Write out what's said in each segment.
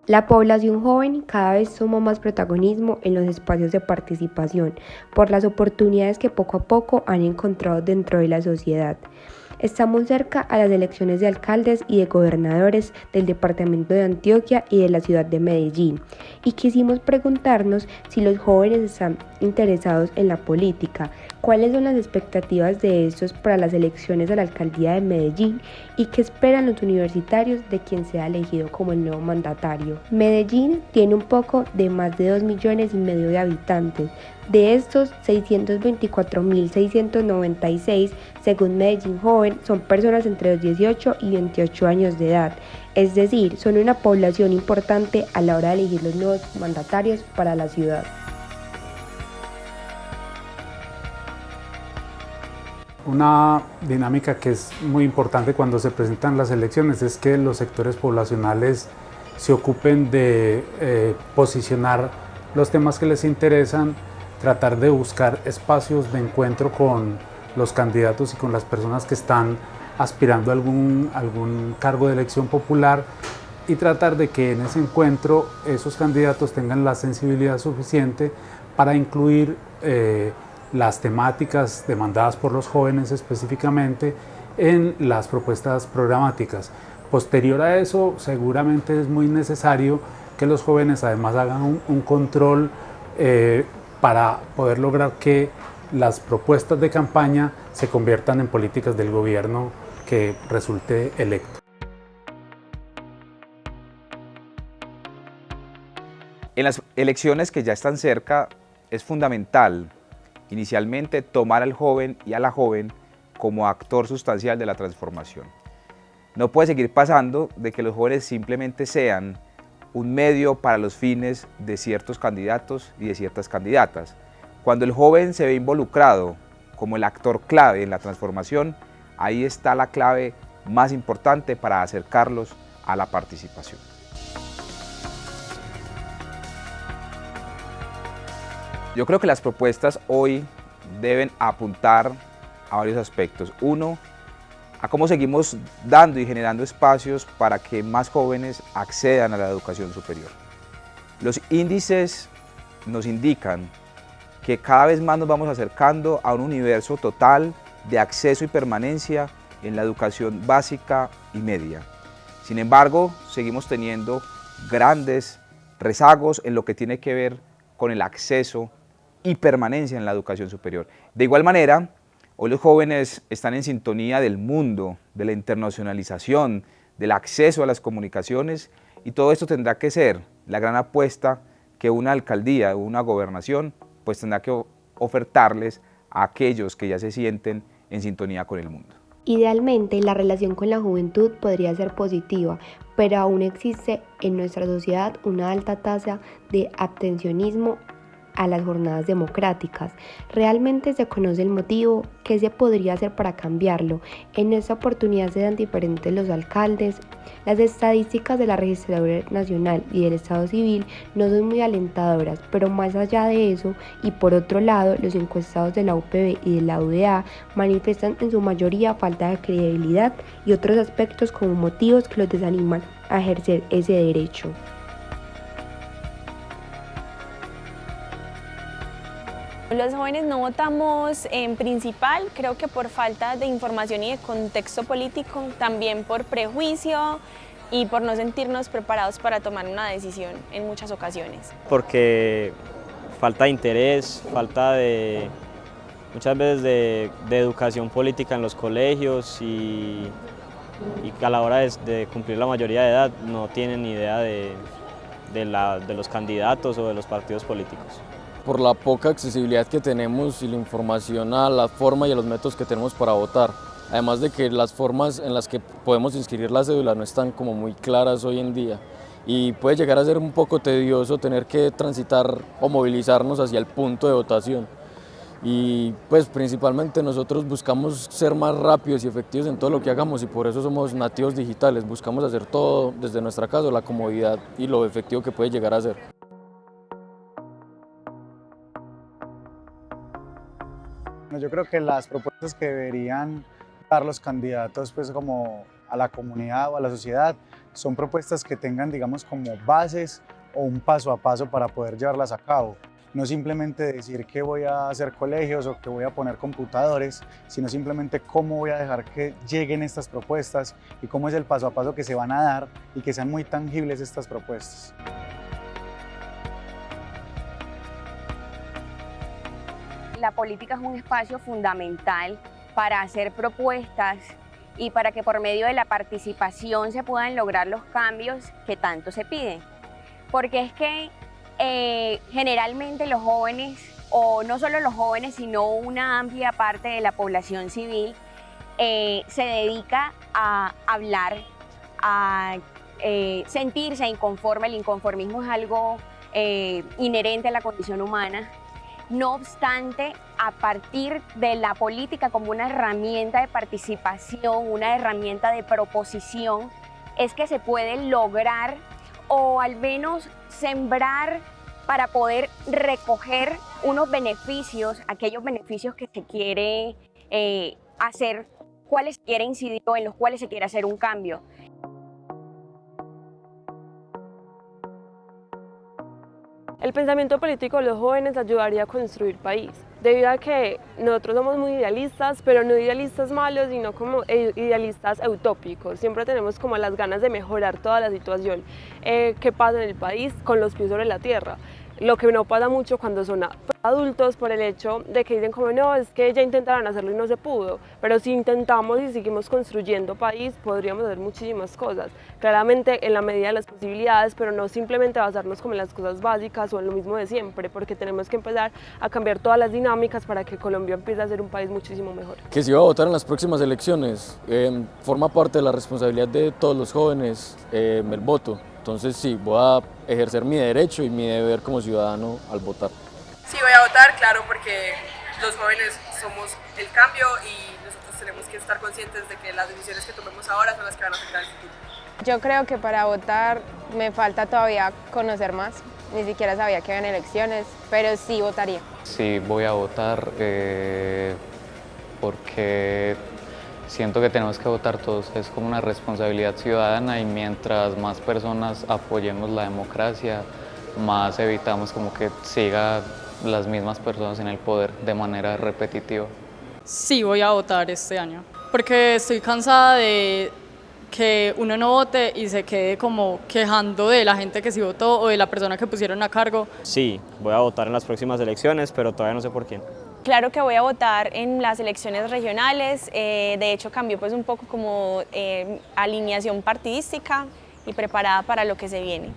La población joven cada vez toma más protagonismo en los espacios de participación por las oportunidades que poco a poco han encontrado dentro de la sociedad. Estamos cerca a las elecciones de alcaldes y de gobernadores del departamento de Antioquia y de la ciudad de Medellín, y quisimos preguntarnos si los jóvenes están interesados en la política, cuáles son las expectativas de estos para las elecciones a la alcaldía de Medellín y qué esperan los universitarios de quien sea elegido como el nuevo mandatario. Medellín tiene un poco de más de 2,5 millones de habitantes. De estos, 624.696, según Medellín Joven, son personas entre los 18 y 28 años de edad. Es decir, son una población importante a la hora de elegir los nuevos mandatarios para la ciudad. Una dinámica que es muy importante cuando se presentan las elecciones es que los sectores poblacionales se ocupen de posicionar los temas que les interesan, tratar de buscar espacios de encuentro con los candidatos y con las personas que están aspirando a algún cargo de elección popular y tratar de que en ese encuentro esos candidatos tengan la sensibilidad suficiente para incluir las temáticas demandadas por los jóvenes específicamente en las propuestas programáticas. Posterior a eso, seguramente es muy necesario que los jóvenes además hagan un control para poder lograr que las propuestas de campaña se conviertan en políticas del gobierno que resulte electo. En las elecciones que ya están cerca, es fundamental inicialmente tomar al joven y a la joven como actor sustancial de la transformación. No puede seguir pasando de que los jóvenes simplemente sean un medio para los fines de ciertos candidatos y de ciertas candidatas. Cuando el joven se ve involucrado como el actor clave en la transformación, ahí está la clave más importante para acercarlos a la participación. Yo creo que las propuestas hoy deben apuntar a varios aspectos. Uno, a cómo seguimos dando y generando espacios para que más jóvenes accedan a la educación superior. Los índices nos indican que cada vez más nos vamos acercando a un universo total de acceso y permanencia en la educación básica y media. Sin embargo, seguimos teniendo grandes rezagos en lo que tiene que ver con el acceso y permanencia en la educación superior. De igual manera, hoy los jóvenes están en sintonía del mundo, de la internacionalización, del acceso a las comunicaciones, y todo esto tendrá que ser la gran apuesta que una alcaldía o una gobernación pues tendrá que ofertarles a aquellos que ya se sienten en sintonía con el mundo. Idealmente, la relación con la juventud podría ser positiva, pero aún existe en nuestra sociedad una alta tasa de abstencionismo a las jornadas democráticas. ¿Realmente se conoce el motivo? ¿Qué se podría hacer para cambiarlo? En esta oportunidad se dan diferentes los alcaldes. Las estadísticas de la Registraduría Nacional y del Estado Civil no son muy alentadoras, pero más allá de eso, y por otro lado, los encuestados de la UPB y de la UDA manifiestan en su mayoría falta de credibilidad y otros aspectos como motivos que los desaniman a ejercer ese derecho. Los jóvenes no votamos en principal, creo que por falta de información y de contexto político, también por prejuicio y por no sentirnos preparados para tomar una decisión en muchas ocasiones. Porque falta de interés, falta de muchas veces de educación política en los colegios y a la hora de cumplir la mayoría de edad no tienen ni idea de los candidatos o de los partidos políticos. Por la poca accesibilidad que tenemos y la información a la forma y a los métodos que tenemos para votar. Además de que las formas en las que podemos inscribir la cédula no están como muy claras hoy en día y puede llegar a ser un poco tedioso tener que transitar o movilizarnos hacia el punto de votación. Y pues principalmente nosotros buscamos ser más rápidos y efectivos en todo lo que hagamos y por eso somos nativos digitales, buscamos hacer todo desde nuestra casa, la comodidad y lo efectivo que puede llegar a ser. Yo creo que las propuestas que deberían dar los candidatos pues como a la comunidad o a la sociedad son propuestas que tengan, digamos, como bases o un paso a paso para poder llevarlas a cabo. No simplemente decir que voy a hacer colegios o que voy a poner computadores, sino simplemente cómo voy a dejar que lleguen estas propuestas y cómo es el paso a paso que se van a dar y que sean muy tangibles estas propuestas. La política es un espacio fundamental para hacer propuestas y para que por medio de la participación se puedan lograr los cambios que tanto se piden. Porque es que generalmente los jóvenes, o no solo los jóvenes, sino una amplia parte de la población civil, se dedica a hablar, a sentirse inconforme. El inconformismo es algo inherente a la condición humana. No obstante, a partir de la política como una herramienta de participación, una herramienta de proposición, es que se puede lograr o al menos sembrar para poder recoger unos beneficios, aquellos beneficios que se quiere hacer, cuáles quiere incidir o en los cuales se quiere hacer un cambio. El pensamiento político de los jóvenes ayudaría a construir país, debido a que nosotros somos muy idealistas, pero no idealistas malos, sino como idealistas utópicos. Siempre tenemos como las ganas de mejorar toda la situación que pasa en el país con los pies sobre la tierra. Lo que no pasa mucho cuando son adultos, por el hecho de que dicen como no, es que ya intentaron hacerlo y no se pudo, pero si intentamos y seguimos construyendo país podríamos hacer muchísimas cosas, claramente en la medida de las posibilidades, pero no simplemente basarnos como en las cosas básicas o en lo mismo de siempre, porque tenemos que empezar a cambiar todas las dinámicas para que Colombia empiece a ser un país muchísimo mejor. Que si va a votar en las próximas elecciones, forma parte de la responsabilidad de todos los jóvenes el voto. Entonces sí, voy a ejercer mi derecho y mi deber como ciudadano al votar. Sí, voy a votar, claro, porque los jóvenes somos el cambio y nosotros tenemos que estar conscientes de que las decisiones que tomemos ahora son las que van a afectar el futuro. Yo creo que para votar me falta todavía conocer más, ni siquiera sabía que habían elecciones, pero sí votaría. Sí, voy a votar porque siento que tenemos que votar todos, es como una responsabilidad ciudadana y mientras más personas apoyemos la democracia, más evitamos como que siga las mismas personas en el poder de manera repetitiva. Sí, voy a votar este año, porque estoy cansada de que uno no vote y se quede como quejando de la gente que sí votó o de la persona que pusieron a cargo. Sí, voy a votar en las próximas elecciones, pero todavía no sé por quién. Claro que voy a votar en las elecciones regionales, de hecho cambió pues un poco como alineación partidística y preparada para lo que se viene.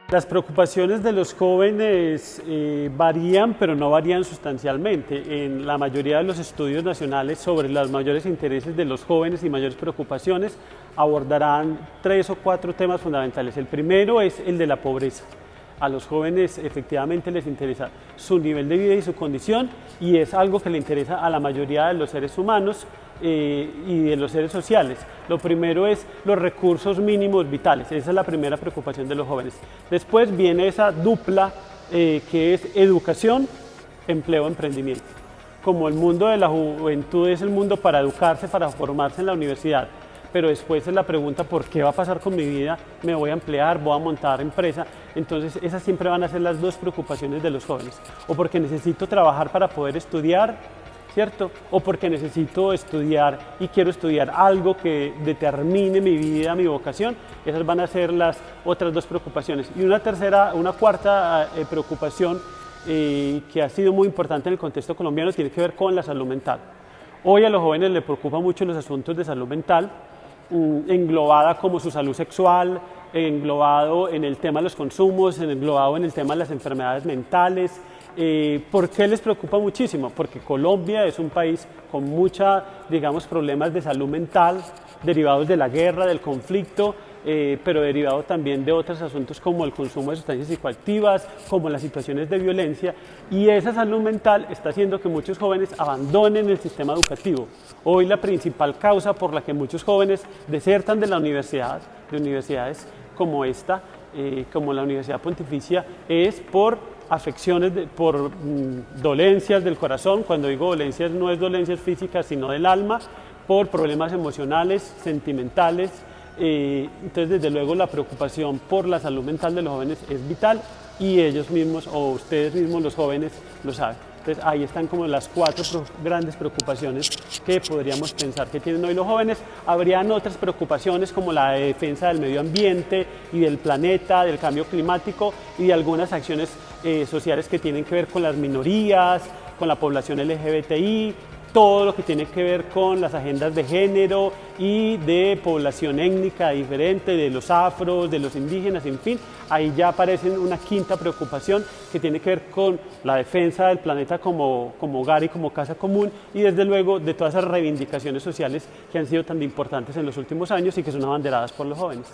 Las preocupaciones de los jóvenes varían, pero no varían sustancialmente. En la mayoría de los estudios nacionales sobre los mayores intereses de los jóvenes y mayores preocupaciones abordarán 3 o 4 temas fundamentales. El primero es el de la pobreza. A los jóvenes efectivamente les interesa su nivel de vida y su condición y es algo que le interesa a la mayoría de los seres humanos y de los seres sociales. Lo primero es los recursos mínimos vitales, esa es la primera preocupación de los jóvenes. Después viene esa dupla que es educación, empleo, emprendimiento. Como el mundo de la juventud es el mundo para educarse, para formarse en la universidad, pero después es la pregunta ¿por qué va a pasar con mi vida? ¿Me voy a emplear? ¿Voy a montar empresa? Entonces esas siempre van a ser las dos preocupaciones de los jóvenes. O porque necesito trabajar para poder estudiar, ¿cierto? O porque necesito estudiar y quiero estudiar algo que determine mi vida, mi vocación. Esas van a ser las otras dos preocupaciones. Y una cuarta preocupación que ha sido muy importante en el contexto colombiano tiene que ver con la salud mental. Hoy a los jóvenes les preocupan mucho los asuntos de salud mental, englobada como su salud sexual, englobado en el tema de los consumos, englobado en el tema de las enfermedades mentales. ¿Por qué les preocupa muchísimo? Porque Colombia es un país con muchos, digamos, problemas de salud mental derivados de la guerra, del conflicto, pero derivado también de otros asuntos como el consumo de sustancias psicoactivas, como las situaciones de violencia, y esa salud mental está haciendo que muchos jóvenes abandonen el sistema educativo. Hoy la principal causa por la que muchos jóvenes desertan de la universidad, de universidades como esta, como la Universidad Pontificia, es por afecciones, por dolencias del corazón. Cuando digo dolencias no es dolencias físicas sino del alma, por problemas emocionales, sentimentales. Entonces desde luego la preocupación por la salud mental de los jóvenes es vital y ellos mismos o ustedes mismos los jóvenes lo saben. Entonces ahí están como las 4 grandes preocupaciones que podríamos pensar que tienen hoy los jóvenes. Habrían otras preocupaciones como la de defensa del medio ambiente y del planeta, del cambio climático y de algunas acciones sociales que tienen que ver con las minorías, con la población LGBTI, todo lo que tiene que ver con las agendas de género y de población étnica diferente, de los afros, de los indígenas, en fin. Ahí ya aparece una 5ª preocupación que tiene que ver con la defensa del planeta como hogar y como casa común y desde luego de todas esas reivindicaciones sociales que han sido tan importantes en los últimos años y que son abanderadas por los jóvenes.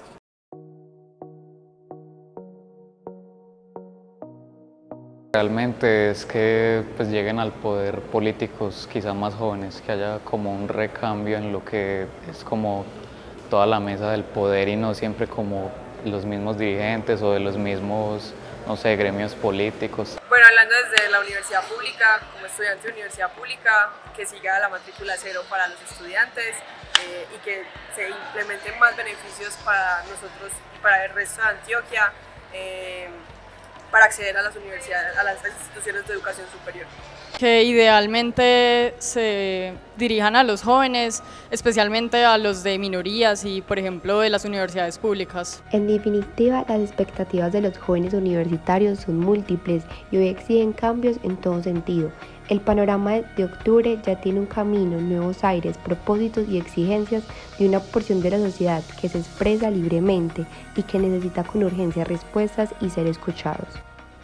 Realmente es que pues, lleguen al poder políticos quizá más jóvenes, que haya como un recambio en lo que es como toda la mesa del poder y no siempre como los mismos dirigentes o de los mismos, no sé, gremios políticos. Bueno, hablando desde la universidad pública, como estudiante de universidad pública, que siga la matrícula cero para los estudiantes y que se implementen más beneficios para nosotros y para el resto de Antioquia, para acceder a las universidades, a las instituciones de educación superior. Que idealmente se dirijan a los jóvenes, especialmente a los de minorías y, por ejemplo, de las universidades públicas. En definitiva, las expectativas de los jóvenes universitarios son múltiples y hoy exigen cambios en todo sentido. El panorama de octubre ya tiene un camino, nuevos aires, propósitos y exigencias de una porción de la sociedad que se expresa libremente y que necesita con urgencia respuestas y ser escuchados.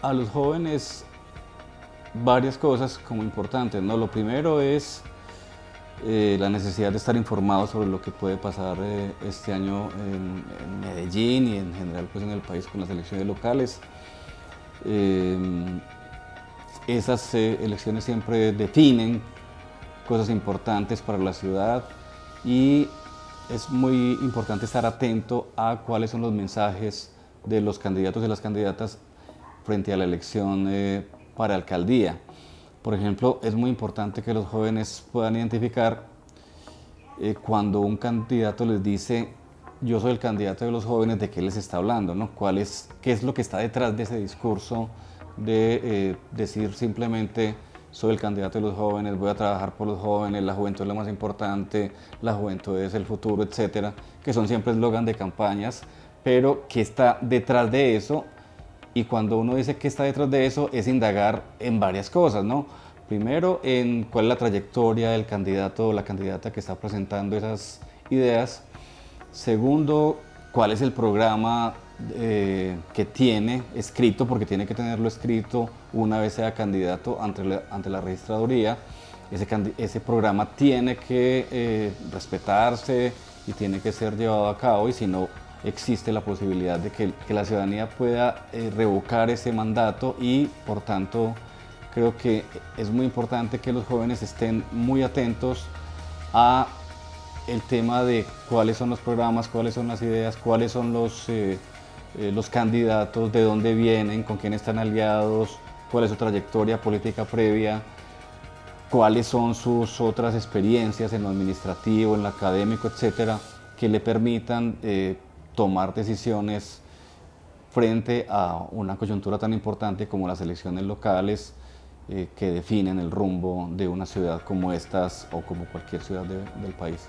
A los jóvenes varias cosas como importantes, ¿no? Lo primero es la necesidad de estar informados sobre lo que puede pasar este año en Medellín y en general pues, en el país con las elecciones locales. Esas elecciones siempre definen cosas importantes para la ciudad y es muy importante estar atento a cuáles son los mensajes de los candidatos y las candidatas frente a la elección para alcaldía. Por ejemplo, es muy importante que los jóvenes puedan identificar cuando un candidato les dice yo soy el candidato de los jóvenes, de qué les está hablando, ¿no? ¿Qué es lo que está detrás de ese discurso de decir simplemente soy el candidato de los jóvenes, voy a trabajar por los jóvenes, la juventud es lo más importante, la juventud es el futuro, etcétera, que son siempre eslogan de campañas, pero ¿qué está detrás de eso? Y cuando uno dice qué está detrás de eso, es indagar en varias cosas, ¿no? Primero, en cuál es la trayectoria del candidato o la candidata que está presentando esas ideas. Segundo, cuál es el programa que tiene escrito, porque tiene que tenerlo escrito una vez sea candidato ante la registraduría. Ese programa tiene que respetarse y tiene que ser llevado a cabo, y si no, existe la posibilidad de que la ciudadanía pueda revocar ese mandato, y por tanto creo que es muy importante que los jóvenes estén muy atentos a el tema de cuáles son los programas, cuáles son las ideas, cuáles son los candidatos, de dónde vienen, con quién están aliados, cuál es su trayectoria política previa, cuáles son sus otras experiencias en lo administrativo, en lo académico, etcétera, que le permitan tomar decisiones frente a una coyuntura tan importante como las elecciones locales que definen el rumbo de una ciudad como estas o como cualquier ciudad del país.